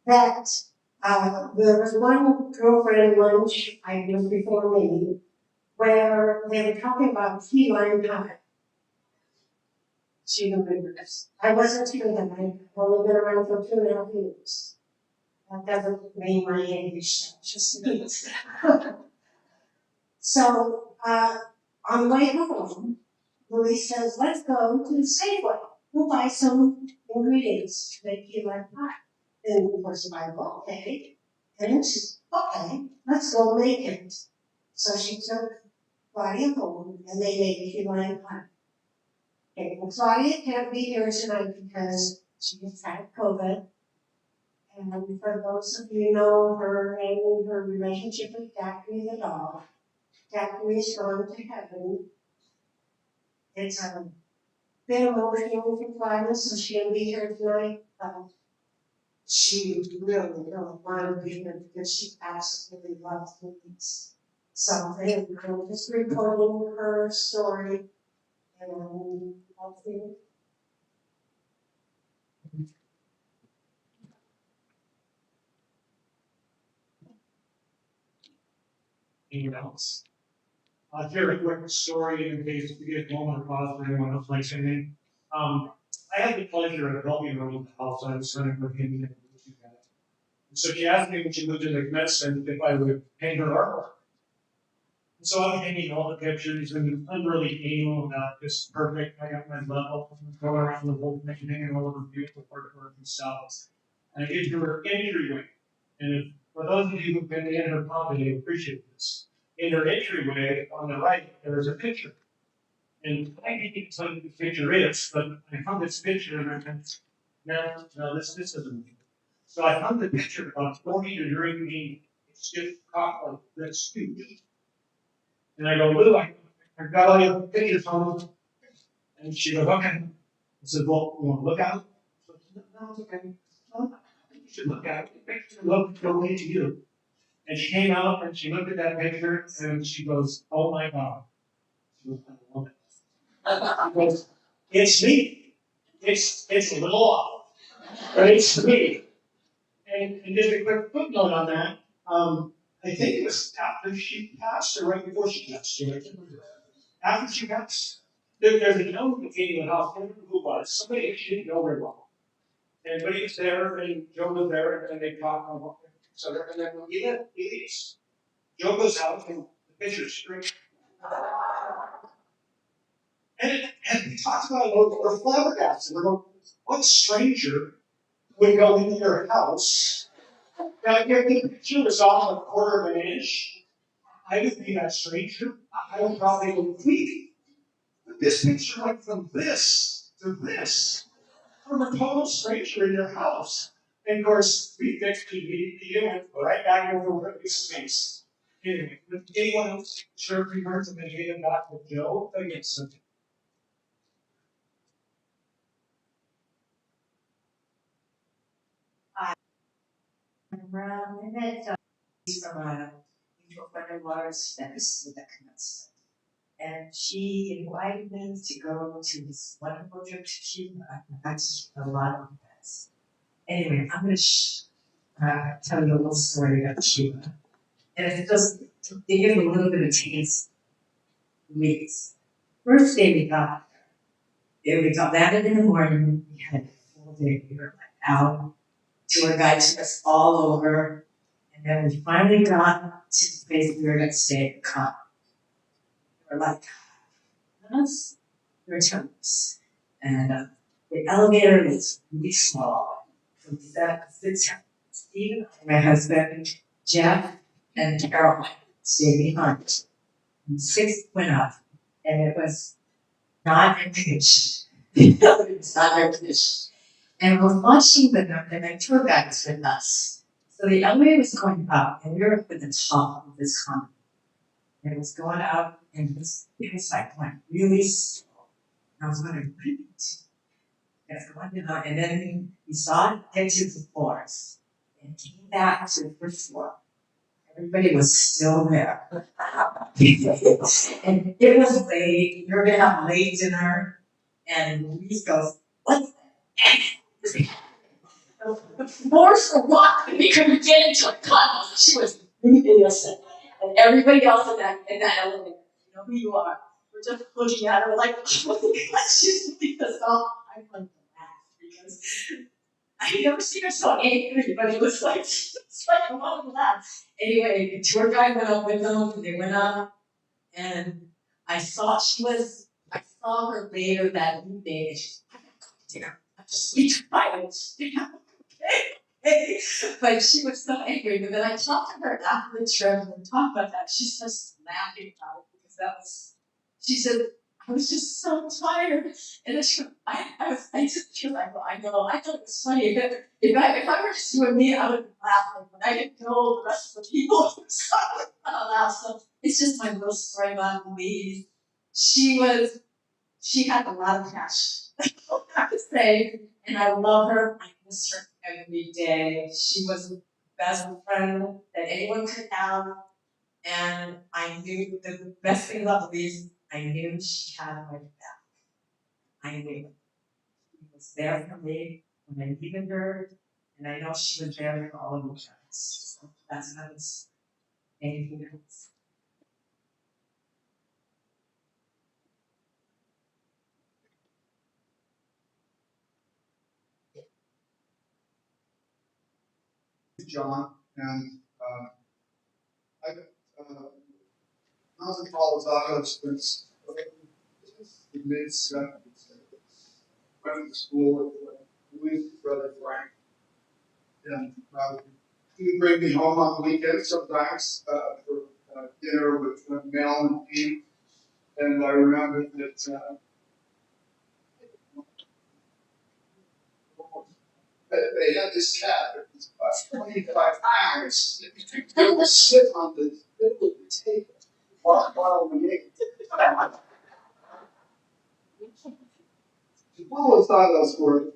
E: That there was one girlfriend lunch I was before me where they were talking about key lime pie. She remembers. I wasn't here then. I've only been around for 2.5 years. That doesn't mean my age, that just means. So, on the way home, Louise says, let's go to the Safeway. We'll buy some ingredients to make key lime pie. And of course, I go, okay. And she says, okay, let's go make it. So she took Claudia home and they made key lime pie. Okay, well, Claudia can't be here tonight because she has had COVID. And for those of you who know her and her relationship with Daphne the dog, Daphne's gone to heaven. It's a bit emotional for Claudia, so she'll be here tonight. She really don't want to be here because she absolutely loves movies. So I'm just reporting her story and hopefully.
A: Anyone else? I'll share a quick story in case we get a moment of pause for anyone else likes anything. I had the pleasure of helping her with the house I was running for him. And so she asked me when she moved to the commencement if I would paint her artwork. And so I'm hanging all the pictures and I'm really anal about this perfect. I got my level going around the whole thing, hanging all over beautiful artwork and stuff. And I get to her entryway. And if, for those of you who've been in her property, you appreciate this. In her entryway on the right, there's a picture. And I can't tell you what the picture is, but I found this picture and I went, no, this isn't. So I found the picture about 40 to drink me. It's just caught like this huge. And I go, Lou, I got all your pictures on. And she goes, okay. I said, well, you want to look at it? No, it's okay. Well, I think you should look at it. The picture looked the way to you. And she came out and she looked at that picture and she goes, oh my God. She goes, I love it. She goes, it's me. It's a little off, but it's me. And just a quick footnote on that. I think it was after she passed or right before she passed. After she passed, there's a gentleman who came to the house. I don't remember who it was. Somebody she didn't know very well. And when he was there, and Joe was there, and they talked about each other. And then when he leaves, Joe goes out and the picture's straight. And we talked about it, we're flabbergasted. We're going, what stranger would go into your house? Now, if the picture was off a quarter of an inch, I would be that stranger. I would probably go weak. But this picture went from this to this, from a total stranger in your house. And of course, we fixed the went right back over where it space. Anyway, with anyone else sure if we heard some data back with Joe against something.
E: Around and then he's from a mutual friend of ours that is that commencement. And she invited me to go to this wonderful trip to Cuba. That's a lot of events. Anyway, I'm going to tell you a little story about Cuba. And if it doesn't, to give you a little bit of taste, Louise. First day we got there, we got landed in the morning. We had a full day. We were like out. Tour guide took us all over. And then we finally got to the place we were going to stay at the car. We were like, us? We're tourists. And
F: The elevator was really small. So we sat six, Steve, my husband, Jeff, and Carol stayed behind. And six went up, and it was not air conditioned. It was not air conditioned. And we're watching with them, and my tour guide was with us. So the elevator was going up, and we were up at the top of this condo. And it was going up, and it was like going really slow. And I was wondering, what did it do? Yes, I wanted to know. And then we saw it head to the floors, and came back to the first floor. Everybody was still there. And it was late, we were gonna have late dinner, and Louise goes, "What's that?" The floors were rocked, and we couldn't get into a condo. She was really innocent. And everybody else in that elevator, you know who you are, we're just looking at her like, she's really pissed off. I wanted to laugh because I've never seen her so angry, but it was like, it's like a moment of laugh. Anyway, the tour guide went up with them, and they went up, and I saw her later that evening, and she's like, I'm just tired. But she was so angry. But then I talked to her after the trip and talked about that. She starts laughing about it because she said, I was just so tired. And then she was like, well, I know, I thought it was funny. If I were just you and me, I would be laughing, but I didn't know the rest of the people. So I don't laugh. So it's just my little story about Louise. She had a lot of passion, I have to say, and I love her. I miss her every day. She was the best friend that anyone could have, and I knew the best thing about Louise, I knew she had my back. I knew she was there for me when I needed her, and I know she was there for all of you guys. So that's how it's anything else.
C: John, and I Louise Polizzotto since the mid-70s. Went to school with Louise's brother Frank, and he would bring me home on the weekends sometimes for dinner with Mel and Pete. And I remember that they had this cat that was about 25 pounds. It would sit on the middle of the table while we ate. The Polizzottos were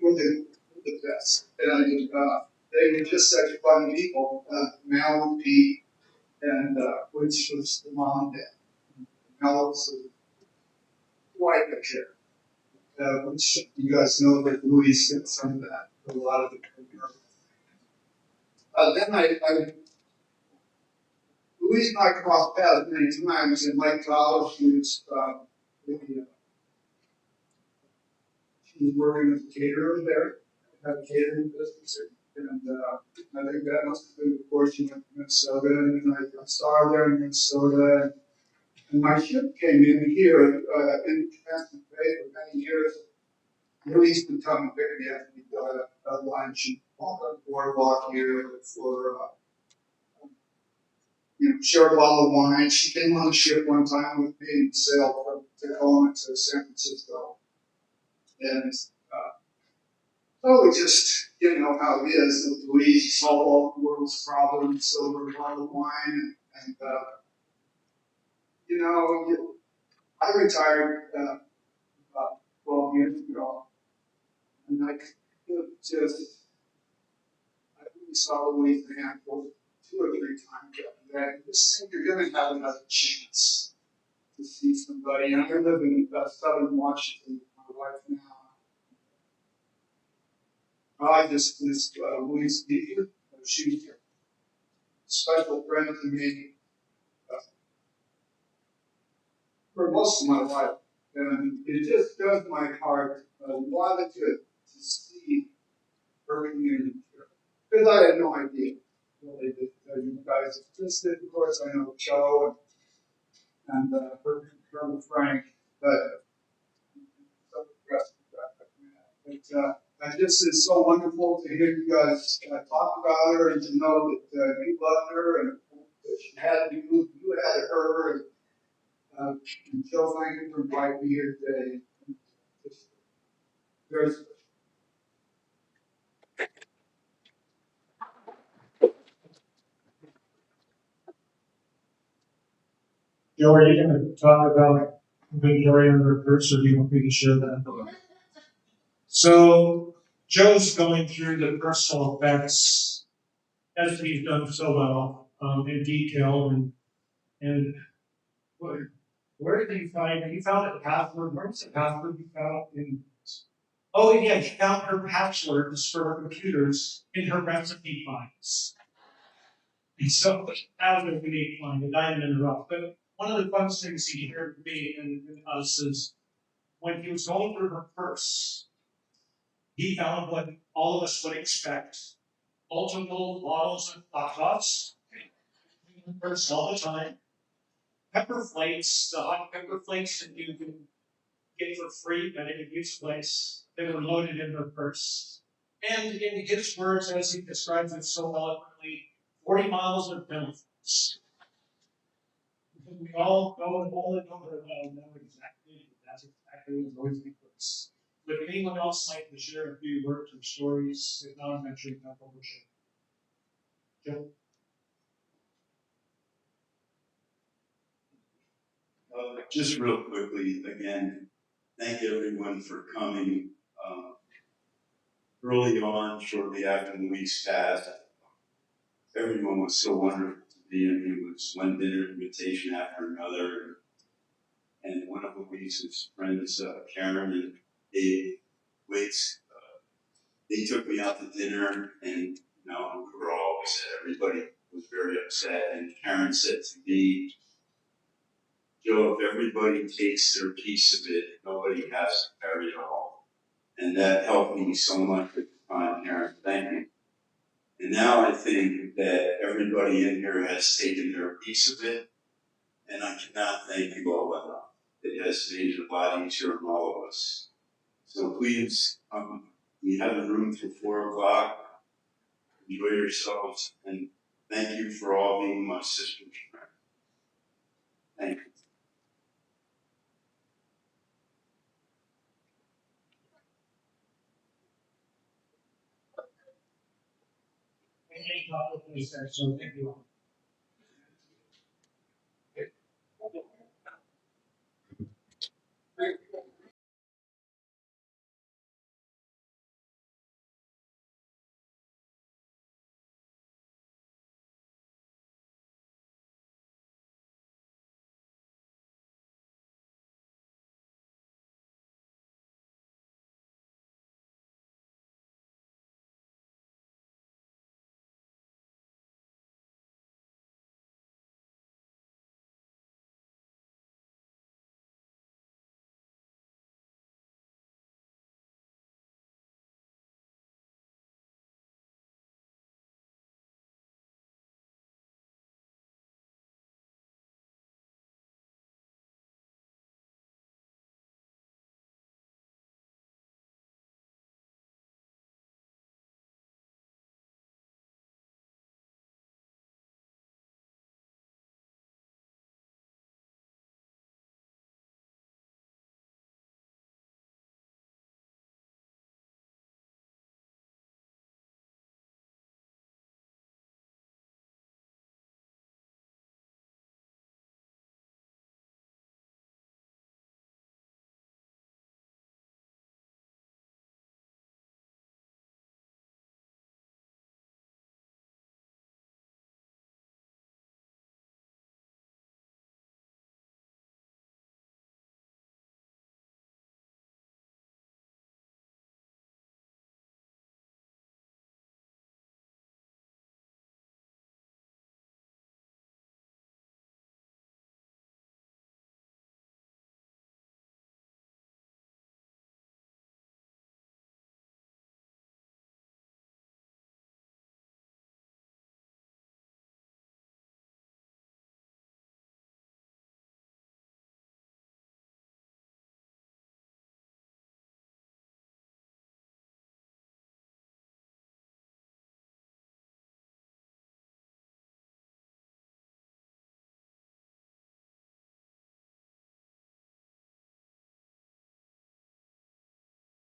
C: the best. And they were just such fun people. Mel and Pete, and which was the mom and dad. Mel was quite a kid, which you guys know that Louise gets some of that, a lot of the then Louise and I crossed paths many times in Lake College. She was working as a caterer there, had a catering business, and I think that must have been before she went to Minnesota. And I saw her there in Minnesota, and my ship came in here in Transfer Bay for many years. Louise would come and pick me up and we'd at lunch and walk on the boardwalk here for share a bottle of wine. She came on the ship one time with me and sailed from Tacoma to San Francisco. And we just, how it is with Louise, solve all the world's problems, silver bottle of wine. And I retired about 12 years ago. And I really saw Louise a handful 2 or 3 times after that. I just think you're going to have another chance to see somebody. And I live in southern Washington with my wife now. I just miss Louise Beaker. She was a special friend to me for most of my life. And it just does my heart a lot of good to see her community here. Because I had no idea what they did. You guys existed. Of course, I know Joe and her Frank, but some of the rest of that. And this is so wonderful to hear you guys talk about her and to know that you loved her and that she had you, you had her. And Joe, thank you for inviting me here today. It's very special.
A: Joe, are you gonna talk about Victoria and her purse, or do you want me to share that? So Joe's going through the personal effects as he's done so well, in detail and where did you find, you found a password, where's the password you found in? Oh, yeah, she found her passwords for her computers in her recipe files. And so that was a unique one, and I didn't interrupt. But one of the fun things he heard me and us is when he was going through her purse, he found what all of us would expect. Multiple bottles of hot sauce, in her purse all the time. Pepper flakes, the hot pepper flakes that you can get for free at any use place, they were loaded in her purse. And in his words, as he describes it so eloquently, 40 miles of benefits. We all know and all know her well know exactly that's exactly what always be purse. Would anyone else like to share a few words or stories, if not mentioning that publishing? Joe?
B: Just real quickly, again, thank everyone for coming. Early on, shortly after the weeks passed, everyone was so wonderful to be in. It was one dinner invitation after another. And one of Louise's friends, Karen and Dave Waits, they took me out to dinner, and we were all upset. Everybody was very upset. And Karen said to me, Joe, if everybody takes their piece of it, nobody has to carry it all. And that helped me so much at the time, Karen. Thank you. And now I think that everybody in here has taken their piece of it, and I cannot thank you all enough. It has made it a lot easier on all of us. So please, we have a room till 4 o'clock. Enjoy yourselves, and thank you for all being my sister's friend. Thank you.
A: Any comment, please, sir, so thank you all.